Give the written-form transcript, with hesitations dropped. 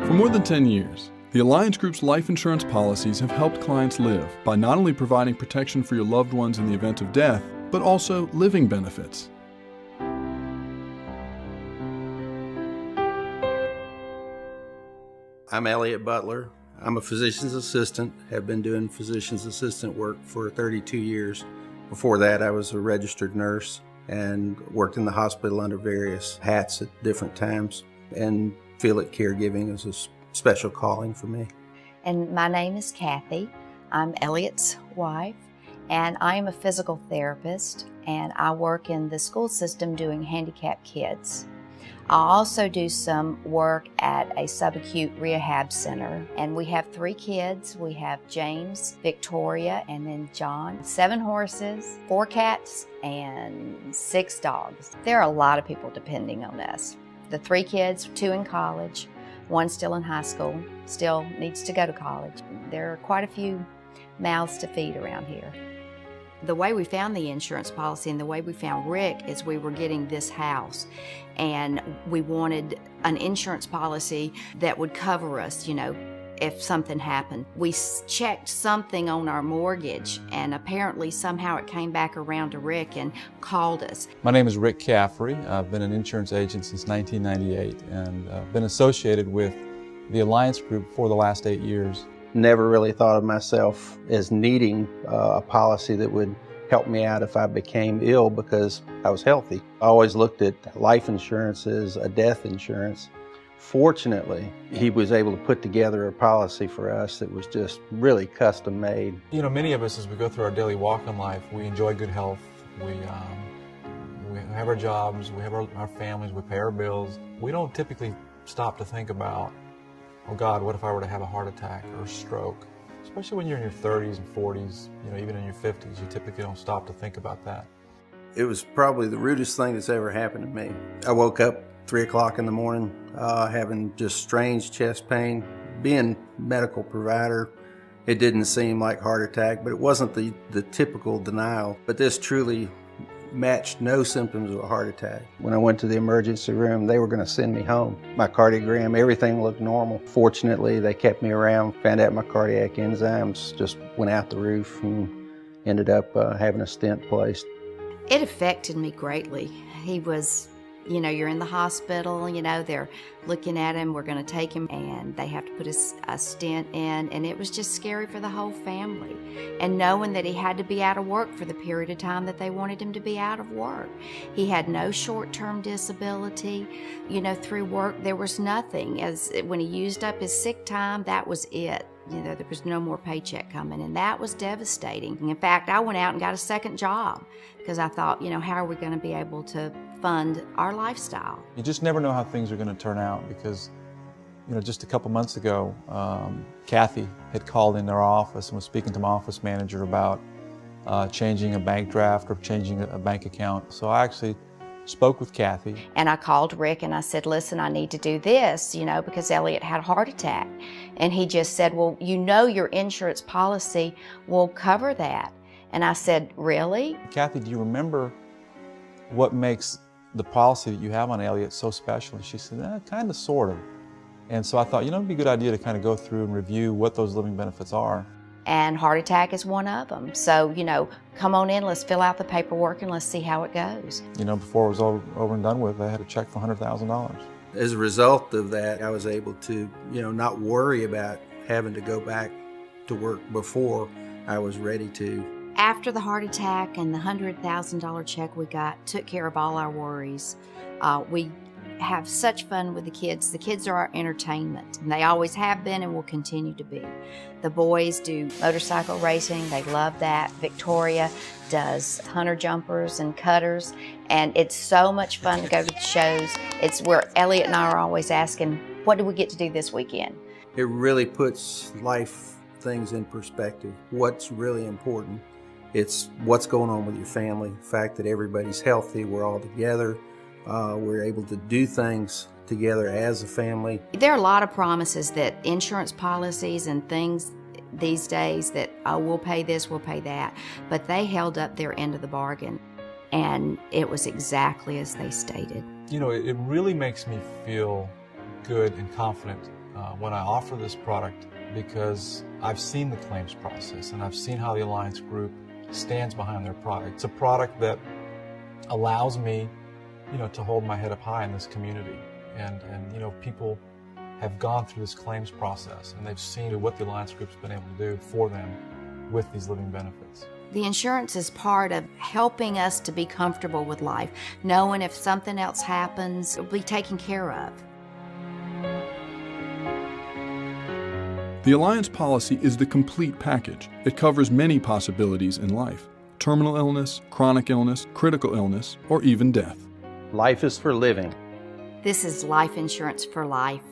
For more than 10 years, the Alliance Group's life insurance policies have helped clients live by not only providing protection for your loved ones in the event of death, but also living benefits. I'm Elliot Butler. I'm a physician's assistant, have been doing physician's assistant work for 32 years. Before that, I was a registered nurse and worked in the hospital under various hats at different times, and feel that caregiving is a special calling for me. And my name is Kathy. I'm Elliot's wife, and I am a physical therapist, and I work in the school system doing handicapped kids. I also do some work at a subacute rehab center, and we have 3 kids. We have James, Victoria, and then John. 7 horses, 4 cats, and 6 dogs. There are a lot of people depending on us. The 3 kids, 2 in college, 1 still in high school, still needs to go to college. There are quite a few mouths to feed around here. The way we found the insurance policy and the way we found Rick is we were getting this house, and we wanted an insurance policy that would cover us, if something happened. We checked something on our mortgage, and apparently somehow it came back around to Rick and called us. My name is Rick Caffrey. I've been an insurance agent since 1998 and been associated with the Alliance Group for the last 8 years. Never really thought of myself as needing a policy that would help me out if I became ill because I was healthy. I always looked at life insurance as a death insurance. Fortunately, he was able to put together a policy for us that was just really custom made. Many of us, as we go through our daily walk in life, we enjoy good health. We have our jobs, we have our families, we pay our bills. We don't typically stop to think about, oh God, what if I were to have a heart attack or a stroke? Especially when you're in your 30s and 40s, even in your 50s, you typically don't stop to think about that. It was probably the rudest thing that's ever happened to me. I woke up 3 o'clock in the morning having just strange chest pain. Being a medical provider, it didn't seem like heart attack, but it wasn't the typical denial. But this truly matched no symptoms of a heart attack. When I went to the emergency room, they were going to send me home. My cardiogram, everything looked normal. Fortunately, they kept me around, found out my cardiac enzymes just went out the roof, and ended up having a stent placed. It affected me greatly. He was, you're in the hospital, they're looking at him, we're going to take him, and they have to put a stent in, and it was just scary for the whole family. And knowing that he had to be out of work for the period of time that they wanted him to be out of work. He had no short-term disability, through work there was nothing. When he used up his sick time, that was it. There was no more paycheck coming, and that was devastating. In fact, I went out and got a second job because I thought, how are we going to be able to fund our lifestyle? You just never know how things are going to turn out because, just a couple months ago, Kathy had called in our office and was speaking to my office manager about changing a bank draft or changing a bank account. So I actually spoke with Kathy. And I called Rick and I said, listen, I need to do this, because Elliot had a heart attack. And he just said, well, your insurance policy will cover that. And I said, really? Kathy, do you remember what makes the policy that you have on Elliot so special? And she said, kind of, sort of. And so I thought, it'd be a good idea to kind of go through and review what those living benefits are. And heart attack is one of them. So, come on in, let's fill out the paperwork and let's see how it goes. Before it was over and done with, I had a check for $100,000. As a result of that, I was able to, not worry about having to go back to work before I was ready to. After the heart attack and the $100,000 check we got took care of all our worries. We have such fun with the kids. The kids are our entertainment, and they always have been and will continue to be. The boys do motorcycle racing. They love that. Victoria does hunter jumpers and cutters, and it's so much fun to go to the shows. It's where Elliot and I are always asking, what do we get to do this weekend? It really puts life things in perspective. What's really important? It's what's going on with your family, the fact that everybody's healthy, we're all together, we're able to do things together as a family. There are a lot of promises that insurance policies and things these days that, oh, we'll pay this, we'll pay that, but they held up their end of the bargain, and it was exactly as they stated. You know, it really makes me feel good and confident when I offer this product, because I've seen the claims process and I've seen how the Alliance Group stands behind their product. It's a product that allows me, to hold my head up high in this community. And people have gone through this claims process and they've seen what the Alliance Group's been able to do for them with these living benefits. The insurance is part of helping us to be comfortable with life, knowing if something else happens, it'll be taken care of. The Alliance policy is the complete package. It covers many possibilities in life: terminal illness, chronic illness, critical illness, or even death. Life is for living. This is life insurance for life.